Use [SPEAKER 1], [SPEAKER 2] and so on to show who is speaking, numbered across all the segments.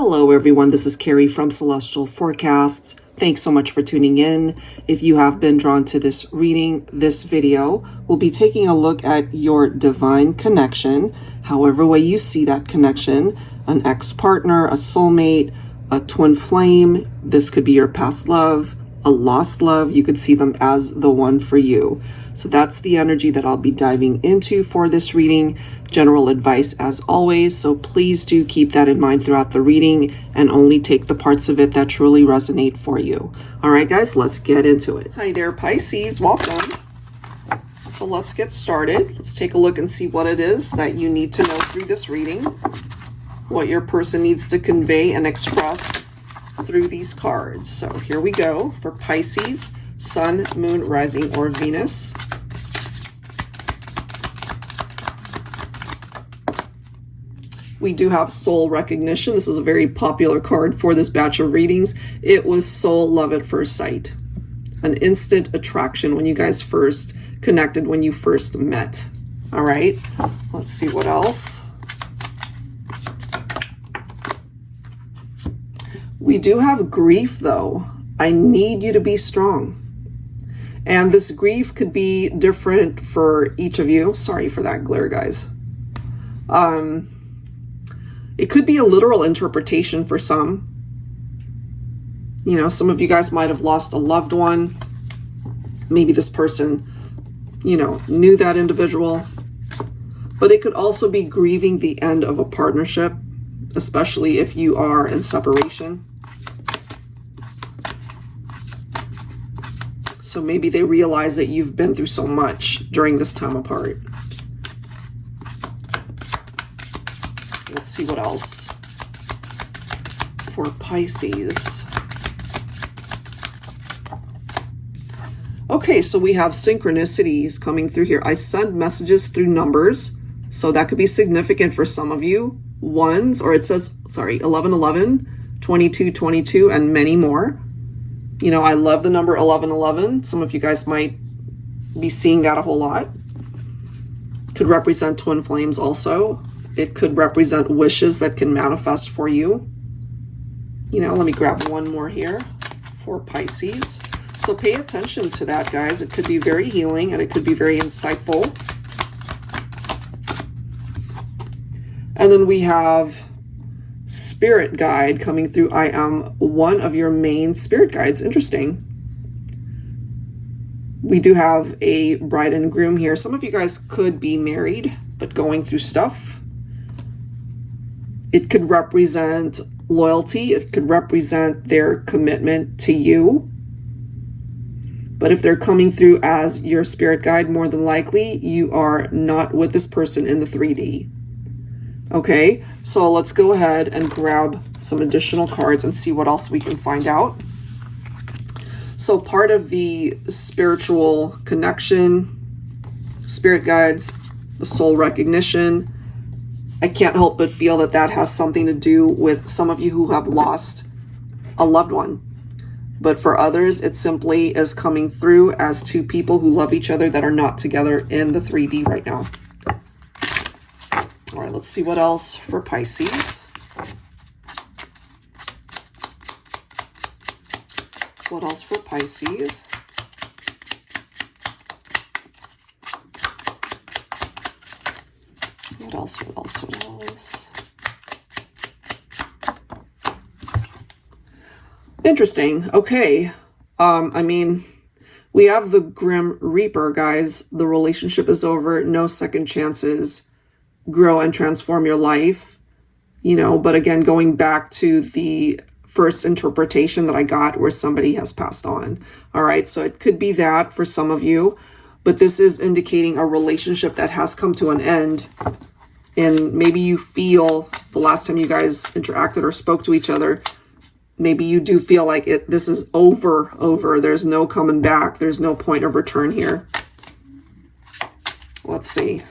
[SPEAKER 1] Hello everyone, this is Carrie from Celestial Forecasts. Thanks so much for tuning in. If you have been drawn to this reading, this video, we'll be taking a look at your divine connection, however way you see that connection, an ex-partner, a soulmate, a twin flame. This could be your past love, a lost love. You could see them as the one for you. So that's the energy that I'll be diving into for this reading. General advice as always, so please do keep that in mind throughout the reading and only take the parts of it that truly resonate for you. All right, guys, let's get into it. Hi there, Pisces. Welcome. So let's get started. Let's take a look and see what it is that you need to know through this reading, what your person needs to convey and express through these cards. So here we go for Pisces, Sun, Moon, Rising, or Venus. We do have soul recognition. This is a very popular card for this batch of readings. It was soul love at first sight. An instant attraction when you guys first connected, when you first met. All right, let's see what else. We do have grief though. I need you to be strong. And this grief could be different for each of you. Sorry for that glare, guys. It could be a literal interpretation for some. You know, some of you guys might have lost a loved one. Maybe this person, you know, knew that individual. But it could also be grieving the end of a partnership, especially if you are in separation. So maybe they realize that you've been through so much during this time apart. Let's see what else for Pisces. Okay, so we have synchronicities coming through here. I send messages through numbers, so that could be significant for some of you. Ones, or it says, sorry, 1111, 2222, and many more. You know, I love the number 1111. Some of you guys might be seeing that a whole lot. Could represent twin flames also. It could represent wishes that can manifest for you. You know, let me grab one more here for Pisces. So pay attention to that, guys. It could be very healing and it could be very insightful. And then we have Spirit Guide coming through. I am one of your main spirit guides. Interesting. We do have a bride and groom here. Some of you guys could be married, but going through stuff. It could represent loyalty. It could represent their commitment to you. But if they're coming through as your spirit guide, more than likely, you are not with this person in the 3D. Okay, so let's go ahead and grab some additional cards and see what else we can find out. So part of the spiritual connection, spirit guides, the soul recognition, I can't help but feel that that has something to do with some of you who have lost a loved one. But for others, it simply is coming through as two people who love each other that are not together in the 3D right now. All right, let's see what else for Pisces. What else for Pisces? What else, what else, what else? Interesting. Okay. I mean, we have the Grim Reaper, guys. The relationship is over. No second chances. Grow and transform your life. You know, but again, going back to the first interpretation that I got where somebody has passed on. All right. So it could be that for some of you, but this is indicating a relationship that has come to an end. And maybe you feel the last time you guys interacted or spoke to each other, maybe you do feel like this is over. There's no coming back. There's no point of return here. Let's see.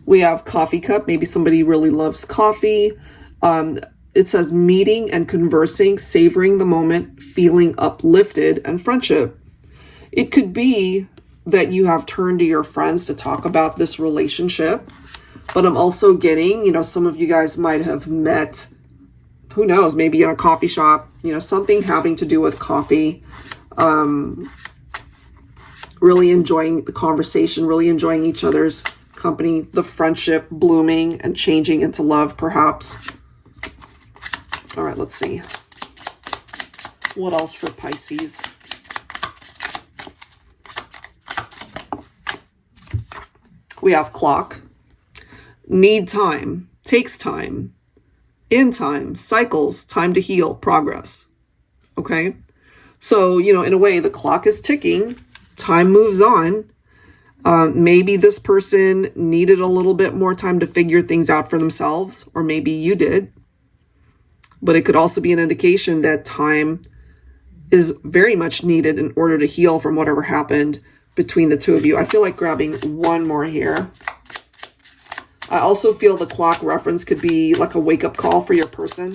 [SPEAKER 1] We have coffee cup. Maybe somebody really loves coffee. It says meeting and conversing, savoring the moment, feeling uplifted, and friendship. It could be that you have turned to your friends to talk about this relationship. But I'm also getting, you know, some of you guys might have met, who knows, maybe in a coffee shop, you know, something having to do with coffee. Really enjoying the conversation, really enjoying each other's company, the friendship blooming and changing into love, perhaps. All right, let's see. What else for Pisces? We have clock, need time, takes time, in time, cycles, time to heal, progress. Okay? So, you know, in a way, the clock is ticking, time moves on. Maybe this person needed a little bit more time to figure things out for themselves, or maybe you did. But it could also be an indication that time is very much needed in order to heal from whatever happened between the two of you. I feel like grabbing one more here. I also feel the clock reference could be like a wake-up call for your person.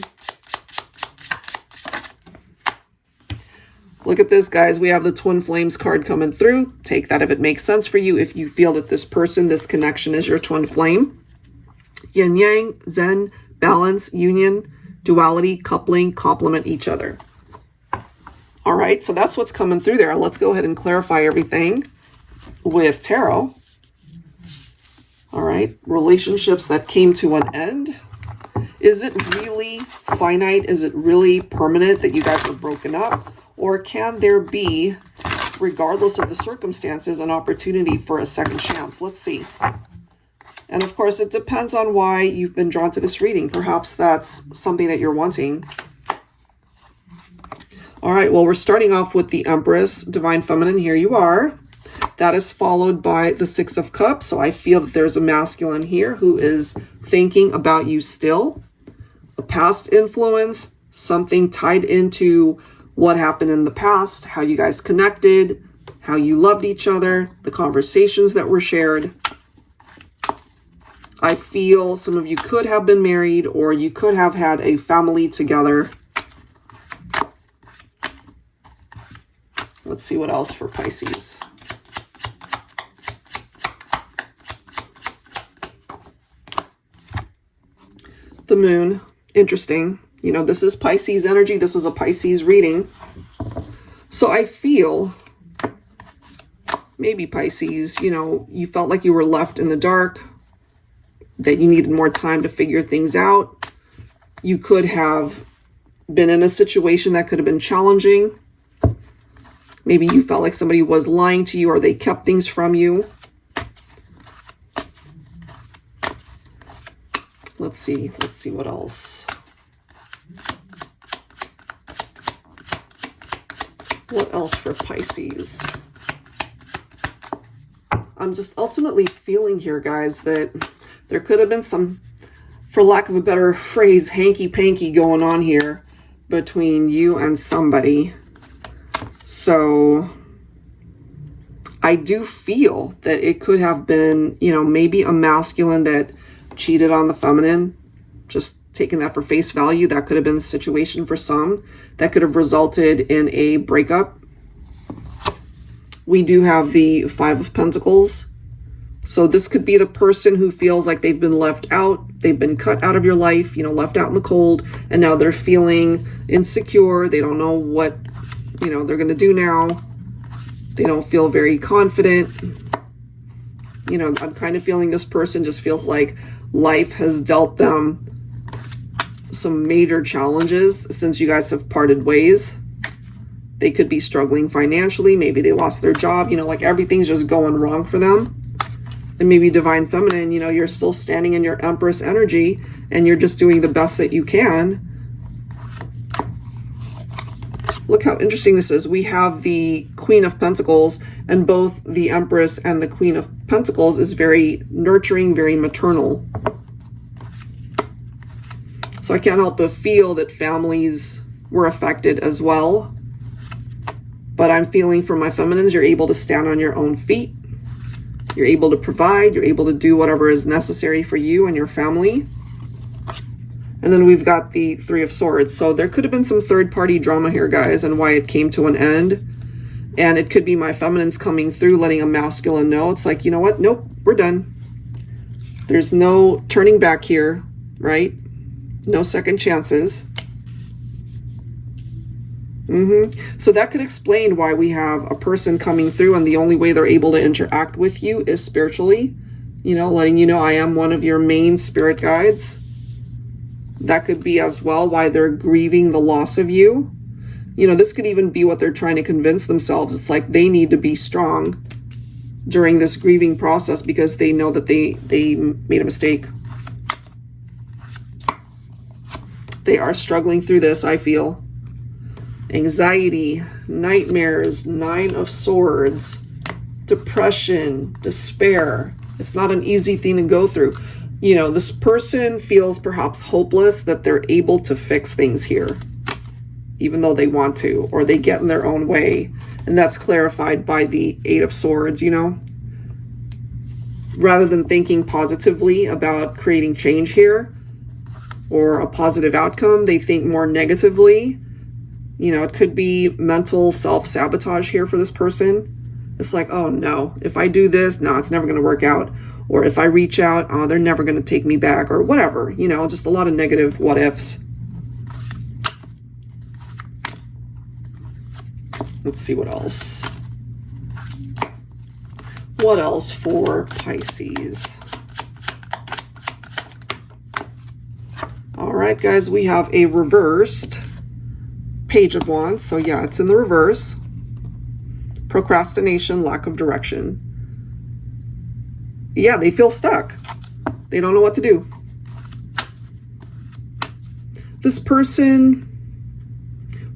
[SPEAKER 1] Look at this, guys. We have the Twin Flames card coming through. Take that if it makes sense for you. If you feel that this person, this connection is your twin flame. Yin Yang, Zen, balance, union, duality, coupling, complement each other. All right, so that's what's coming through there. Let's go ahead and clarify everything with tarot. All right, relationships that came to an end. Is it really finite? Is it really permanent that you guys are broken up? Or can there be, regardless of the circumstances, an opportunity for a second chance? Let's see. And of course, it depends on why you've been drawn to this reading. Perhaps that's something that you're wanting. All right, well, we're starting off with the Empress, Divine Feminine. Here you are. That is followed by the Six of Cups. So I feel that there's a masculine here who is thinking about you still. A past influence, something tied into what happened in the past, how you guys connected, how you loved each other, the conversations that were shared. I feel some of you could have been married, or you could have had a family together. Let's see what else for Pisces. The Moon, interesting. You know, this is Pisces energy. This is a Pisces reading. So I feel maybe Pisces, you know, you felt like you were left in the dark, that you needed more time to figure things out. You could have been in a situation that could have been challenging. Maybe you felt like somebody was lying to you, or they kept things from you. Let's see what else. What else for Pisces? I'm just ultimately feeling here, guys, that there could have been some, for lack of a better phrase, hanky-panky going on here between you and somebody. So I do feel that it could have been, you know, maybe a masculine that cheated on the feminine. Just taking that for face value, that could have been the situation for some. That could have resulted in a breakup. We do have the Five of Pentacles. So this could be the person who feels like they've been left out. They've been cut out of your life, you know, left out in the cold. And now they're feeling insecure. They don't know what, you know, they're going to do now. They don't feel very confident. You know, I'm kind of feeling this person just feels like life has dealt them some major challenges since you guys have parted ways. They could be struggling financially. Maybe they lost their job. You know, like everything's just going wrong for them. And maybe Divine Feminine, you know, you're still standing in your Empress energy and you're just doing the best that you can. Look how interesting this is. We have the Queen of Pentacles, and both the Empress and the Queen of Pentacles is very nurturing, very maternal. So I can't help but feel that families were affected as well. But I'm feeling for my feminines, you're able to stand on your own feet. You're able to provide. You're able to do whatever is necessary for you and your family. And then we've got the Three of Swords. So there could have been some third-party drama here, guys, and why it came to an end. And it could be my feminines coming through, letting a masculine know. It's like, you know what? Nope, we're done. There's no turning back here, right? No second chances. So that could explain why we have a person coming through and the only way they're able to interact with you is spiritually, you know, letting you know I am one of your main spirit guides. That could be as well why they're grieving the loss of you. You know, this could even be what they're trying to convince themselves. It's like they need to be strong during this grieving process because they know that they made a mistake. They are struggling through this, I feel. Anxiety, nightmares, 9 of Swords, depression, despair. It's not an easy thing to go through. You know, this person feels perhaps hopeless that they're able to fix things here, even though they want to, or they get in their own way. And that's clarified by the 8 of Swords, you know. Rather than thinking positively about creating change here or a positive outcome, they think more negatively. You know, it could be mental self-sabotage here for this person. It's like, oh no, if I do this, no, it's never going to work out. Or if I reach out, oh, they're never going to take me back, or whatever. You know, just a lot of negative what ifs. Let's see what else. What else for Pisces? All right, guys, we have a reversed Page of Wands. So yeah, it's in the reverse. Procrastination, lack of direction. Yeah, they feel stuck. They don't know what to do. This person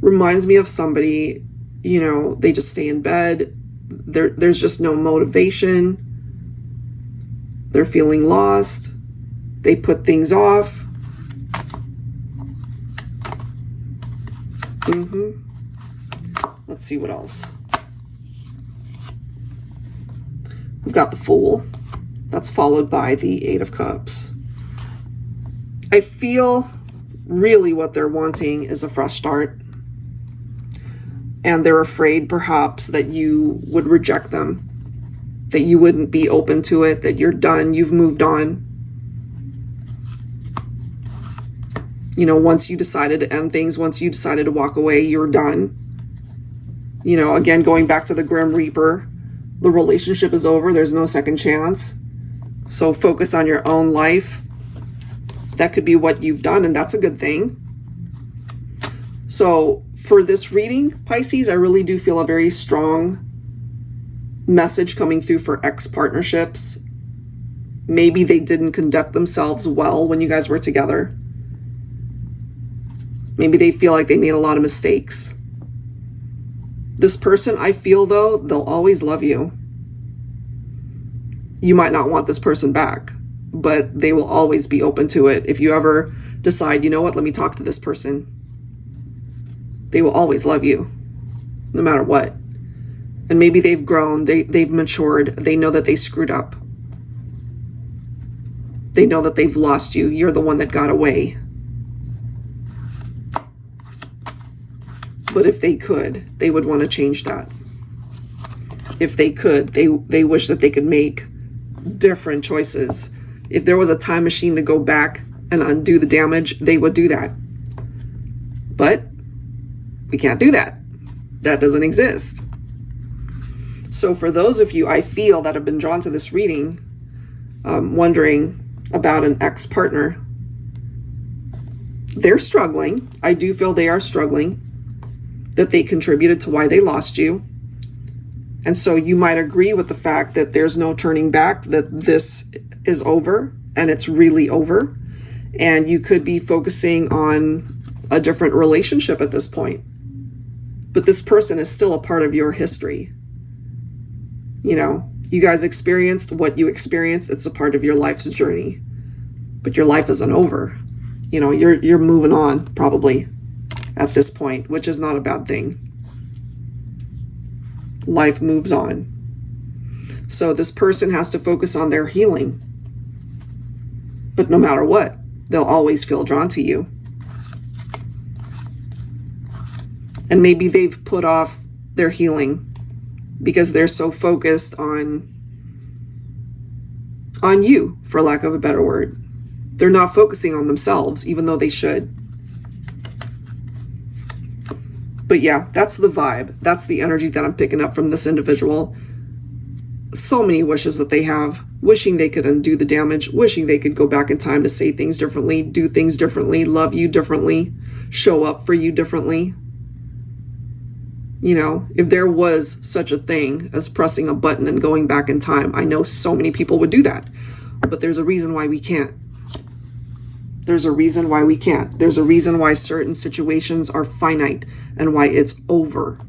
[SPEAKER 1] reminds me of somebody, you know, they just stay in bed. There's just no motivation. They're feeling lost. They put things off. Let's see what else. We've got the Fool. That's followed by the 8 of Cups. I feel really what they're wanting is a fresh start. And they're afraid perhaps that you would reject them, that you wouldn't be open to it, that you're done, you've moved on. You know, once you decided to end things, once you decided to walk away, you're done. You know, again, going back to the Grim Reaper, the relationship is over. There's no second chance. So focus on your own life. That could be what you've done, and that's a good thing. So for this reading, Pisces, I really do feel a very strong message coming through for ex-partnerships. Maybe they didn't conduct themselves well when you guys were together. Maybe they feel like they made a lot of mistakes. This person, I feel though, they'll always love you. You might not want this person back, but they will always be open to it. If you ever decide, you know what, let me talk to this person, they will always love you, no matter what. And maybe they've grown, they've matured, they know that they screwed up. They know that they've lost you. You're the one that got away. But if they could, they would want to change that. If they could, they wish that they could make different choices. If there was a time machine to go back and undo the damage, they would do that. But we can't do that. That doesn't exist. So for those of you, I feel, that have been drawn to this reading, wondering about an ex-partner, they're struggling. I do feel they are struggling, that they contributed to why they lost you. And so you might agree with the fact that there's no turning back, that this is over and it's really over. And you could be focusing on a different relationship at this point. But this person is still a part of your history. You know, you guys experienced what you experienced. It's a part of your life's journey. But your life isn't over. You know, you're moving on probably at this point, which is not a bad thing. Life moves on. So this person has to focus on their healing. But no matter what, they'll always feel drawn to you. And maybe they've put off their healing because they're so focused on on you, for lack of a better word. They're not focusing on themselves, even though they should. But yeah, that's the vibe. That's the energy that I'm picking up from this individual. So many wishes that they have, wishing they could undo the damage, wishing they could go back in time to say things differently, do things differently, love you differently, show up for you differently. You know, if there was such a thing as pressing a button and going back in time, I know so many people would do that. But there's a reason why we can't. There's a reason why we can't. There's a reason why certain situations are finite and why it's over.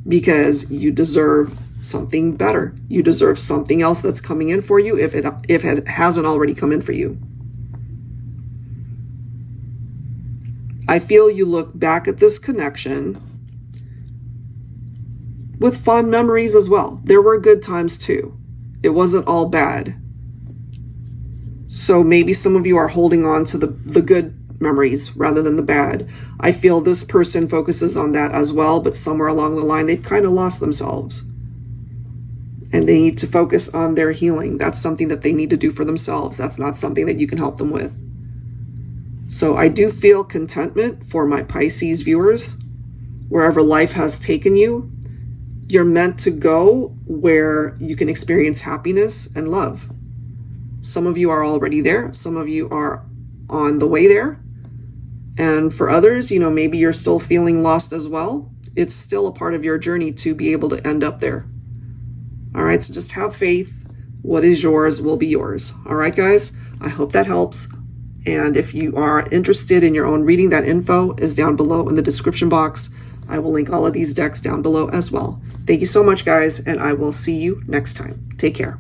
[SPEAKER 1] Because you deserve something better. You deserve something else that's coming in for you if it hasn't already come in for you. I feel you look back at this connection with fond memories as well. There were good times too. It wasn't all bad. So maybe some of you are holding on to the good memories rather than the bad. I feel this person focuses on that as well, but somewhere along the line, they've kind of lost themselves. And they need to focus on their healing. That's something that they need to do for themselves. That's not something that you can help them with. So I do feel contentment for my Pisces viewers. Wherever life has taken you, you're meant to go where you can experience happiness and love. Some of you are already there. Some of you are on the way there. And for others, you know, maybe you're still feeling lost as well. It's still a part of your journey to be able to end up there. All right, so just have faith. What is yours will be yours. All right, guys, I hope that helps. And if you are interested in your own reading, that info is down below in the description box. I will link all of these decks down below as well. Thank you so much, guys, and I will see you next time. Take care.